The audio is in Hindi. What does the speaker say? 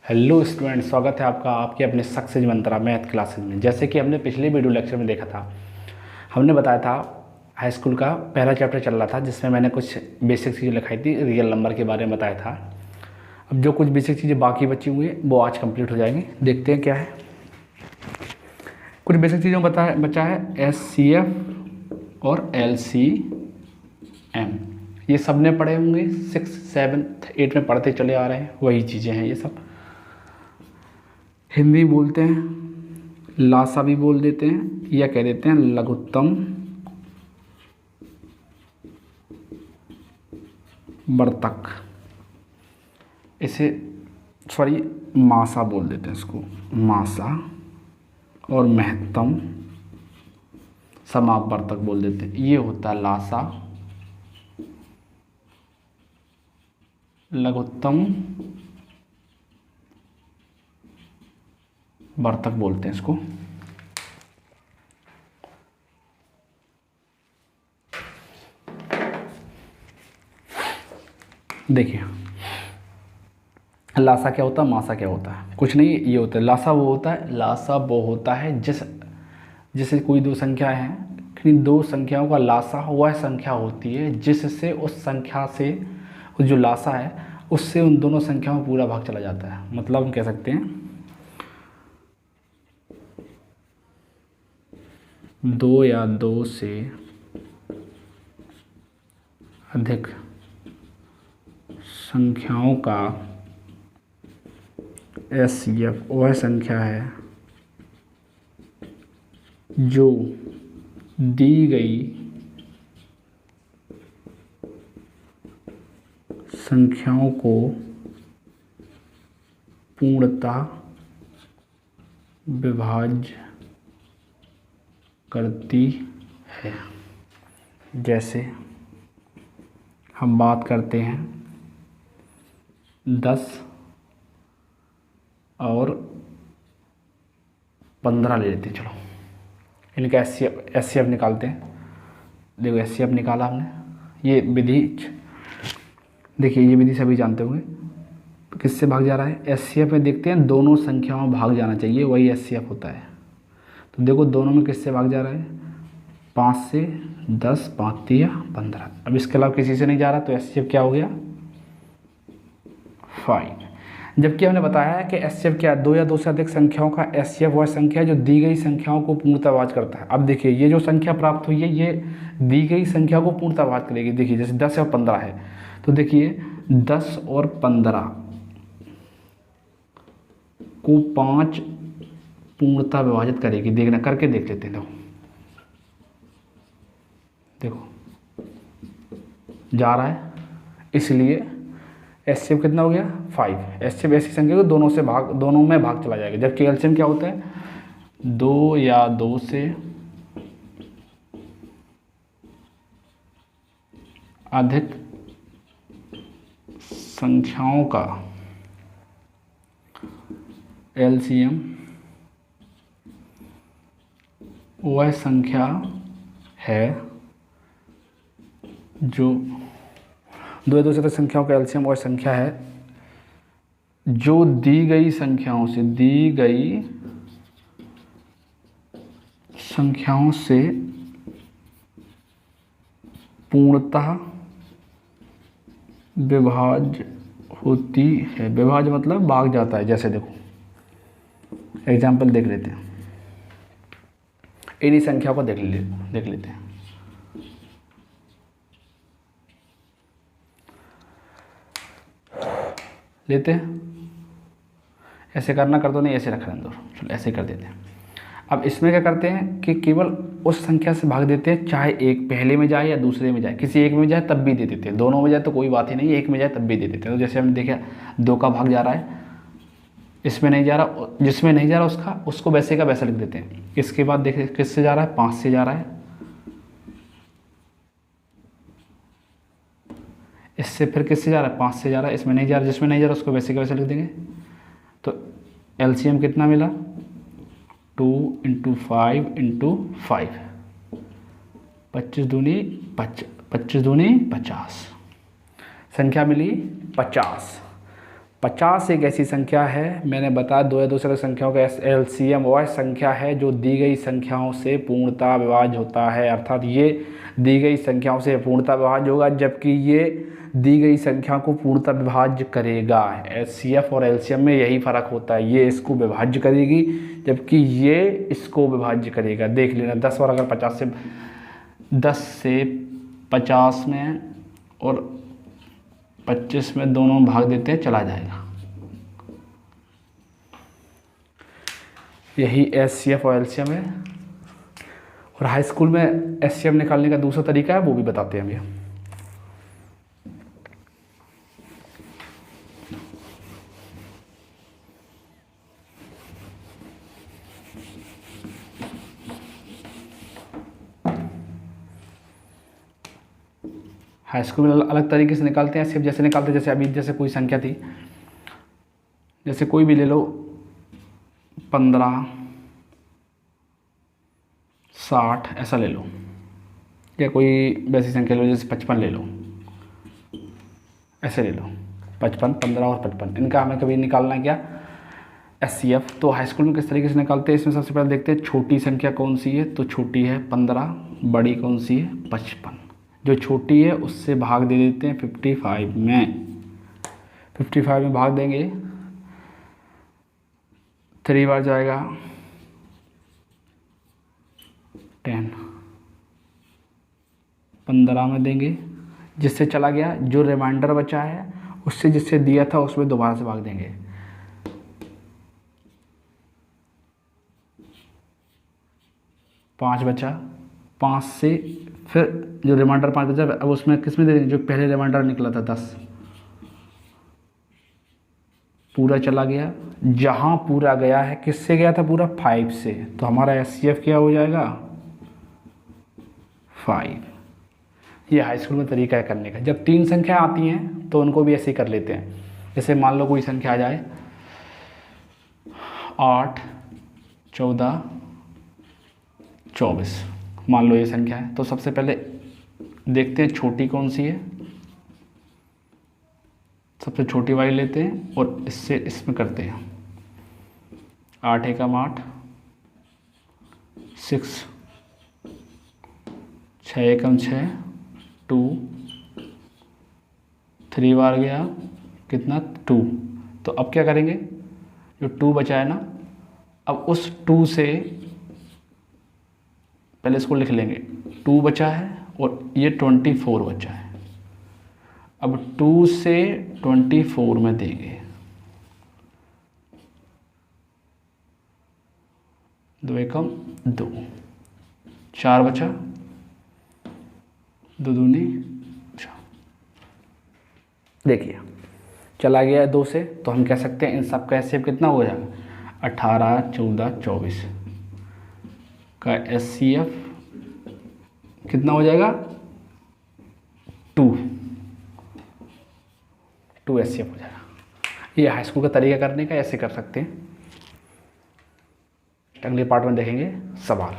हेलो स्टूडेंट, स्वागत है आपका आपके अपने सक्सेस मंत्रा मैथ क्लासेस में। जैसे कि हमने पिछले वीडियो लेक्चर में देखा था, हमने बताया था हाई स्कूल का पहला चैप्टर चल रहा था जिसमें मैंने कुछ बेसिक चीज़ें लिखाई थी, रियल नंबर के बारे में बताया था। अब जो कुछ बेसिक चीज़ें बाकी बची हुई हैं वो आज कंप्लीट हो जाएंगी। देखते हैं क्या है। कुछ बेसिक चीज़ों में बचा है SCF और LCM। ये सब ने पढ़े होंगे, 6, 7, 8 में पढ़ते चले आ रहे हैं, वही चीज़ें हैं ये सब। हिंदी बोलते हैं, लासा भी बोल देते हैं या कह देते हैं लघुत्तम वर्तक। इसे मासा बोल देते हैं, इसको मासा। और महत्तम समापवर्तक बोल देते हैं। ये होता है लासा, लघुत्तम वर्तक बोलते हैं इसको। देखिए, लासा क्या होता है, मासा क्या होता है? कुछ नहीं, ये होता है लासा वो होता है जैसे कोई दो संख्या है, इन दो संख्याओं का लासा वह संख्या होती है जिससे उस संख्या से जो लासा है उससे उन दोनों संख्याओं में पूरा भाग चला जाता है। मतलब हम कह सकते हैं 2 या 2 से अधिक संख्याओं का SCF वह संख्या है जो दी गई संख्याओं को पूर्णतः विभाज्य करती है। जैसे हम बात करते हैं 10 और 15 ले लेते हैं। चलो इनका SCF निकालते हैं। देखो SCF निकाला हमने। ये विधि देखिए, ये विधि सभी जानते होंगे। तो किससे भाग जा रहा है? SCF में देखते हैं दोनों संख्याओं में भाग जाना चाहिए, वही SCF होता है। तो देखो दोनों में किससे भाग जा रहा है? 5 से 10, 5 तिया 15। अब इसके अलावा किसी से नहीं जा रहा, तो SCF क्या हो गया? 5। जबकि हमने बताया है कि SCF क्या है? 2 या 2 से अधिक संख्याओं का SCF वह संख्या है जो दी गई संख्याओं को पूर्णतः विभाज्य करता है। अब देखिए, ये जो संख्या प्राप्त हुई है ये दी गई संख्या को पूर्णतः विभाज्य करेगी। देखिए जैसे 10 और 15 है, तो देखिए 10 और 15 को 5 पूर्णतः विभाजित करेगी। देखना, करके देख लेते हैं। देखो जा रहा है, इसलिए SCF कितना हो गया? 5। SCF ऐसी संख्या को दोनों में भाग चला जाएगा। जबकि LCM क्या होता है? 2 या 2 से अधिक संख्याओं का LCM वह संख्या है जो 2 या 2 से अधिक संख्याओं का LCM वह संख्या है जो दी गई संख्याओं से पूर्णतः विभाज्य होती है। विभाज्य मतलब भाग जाता है। जैसे देखो एग्जाम्पल देख लेते हैं, इन्हीं संख्या को देख लेते हैं। लेते हैं, ऐसे करना कर दो, नहीं ऐसे रख लें दो। चलो ऐसे कर देते हैं। अब इसमें क्या करते हैं कि केवल उस संख्या से भाग देते हैं, चाहे एक पहले में जाए या दूसरे में जाए। किसी एक में जाए तब भी दे देते हैं, दोनों में जाए तो कोई बात ही नहीं, एक में जाए तब भी दे देते हैं। तो जैसे हमने देखा 2 का भाग जा रहा है, इसमें नहीं जा रहा, जिसमें नहीं जा रहा उसको वैसे का वैसा लिख देते हैं। इसके बाद देखिए किससे जा रहा है? 5 से जा रहा है। इससे फिर किससे जा रहा है? 5 से जा रहा है। इसमें नहीं जा रहा, जिसमें नहीं जा रहा उसको वैसे का वैसे लिख देंगे। तो LCM कितना मिला? 2 × 5 × 5, 25 दूनी 25 दूनी 50, संख्या मिली 50। 50 एक ऐसी संख्या है, मैंने बताया दो या दूसरे संख्याओं का एलसीएम वह संख्या है जो दी गई संख्याओं से पूर्णतः विभाज्य होता है, अर्थात ये दी गई संख्याओं से पूर्णतः विभाज्य होगा, जबकि ये दी गई संख्या को पूर्णतः विभाज्य करेगा। एचसीएफ और एलसीएम में यही फ़र्क होता है, ये इसको विभाज्य करेगी जबकि ये इसको विभाज्य करेगा। देख लेना 10 और अगर 10 से 50 में और 25 में दोनों भाग देते हैं चला जाएगा। यही एचसीएफ और एलसीएम है। और हाई स्कूल में एचसीएफ निकालने का दूसरा तरीका है, वो भी बताते हैं हम। हाई स्कूल में अलग तरीके से निकालते हैं एचसीएफ, जैसे निकालते हैं, जैसे अभी जैसे कोई संख्या थी, जैसे कोई भी ले लो 15, 60 ऐसा ले लो, या कोई वैसी संख्या ले लो जैसे 55 ले लो, ऐसे ले लो 55, 15 और 55, इनका हमें कभी निकालना है क्या एचसीएफ। तो हाई स्कूल में किस तरीके से निकालते हैं, इसमें सबसे पहले देखते हैं छोटी संख्या कौन सी है, तो छोटी है 15, बड़ी कौन सी है 55। जो छोटी है उससे भाग दे देते हैं 55 में, 55 में भाग देंगे 3 बार जाएगा 10, 15 में देंगे, जिससे चला गया जो रिमाइंडर बचा है उससे जिससे दिया था उसमें दोबारा से भाग देंगे, 5 बचा, 5 से फिर जो रिमाइंडर 5 बचा अब उसमें किस में दे देंगे, जो पहले रिमाइंडर निकला था 10, पूरा चला गया, जहाँ पूरा गया है किससे गया था पूरा 5 से, तो हमारा एचसीएफ क्या हो जाएगा 5। ये हाई स्कूल में तरीका है करने का। जब 3 संख्या आती हैं तो उनको भी ऐसे ही कर लेते हैं। जैसे मान लो कोई संख्या आ जाए 8, 14, 24, मान लो ये संख्या है, तो सबसे पहले देखते हैं छोटी कौन सी है, सबसे छोटी वाली लेते हैं और इससे इसमें करते हैं 8 एकम 8, 6, 6 एकम 6, 2, 3 बार गया कितना 2। तो अब क्या करेंगे, जो 2 बचा है ना, अब उस 2 से पहले इसको लिख लेंगे, 2 बचा है और ये 24 बचा है, अब 2 से 24 में देंगे, 2 एकम 2, 4 बचा, 2 दूनी 4। देखिए चला गया 2 से, तो हम कह सकते हैं इन सब का एचसीएफ कितना हो जाएगा 18, 14, 24 का एचसीएफ कितना हो जाएगा 2 एचसीएफ हो जाएगा। ये हाई स्कूल का तरीका करने का, ऐसे कर सकते हैं। अगले पार्ट में देखेंगे सवाल।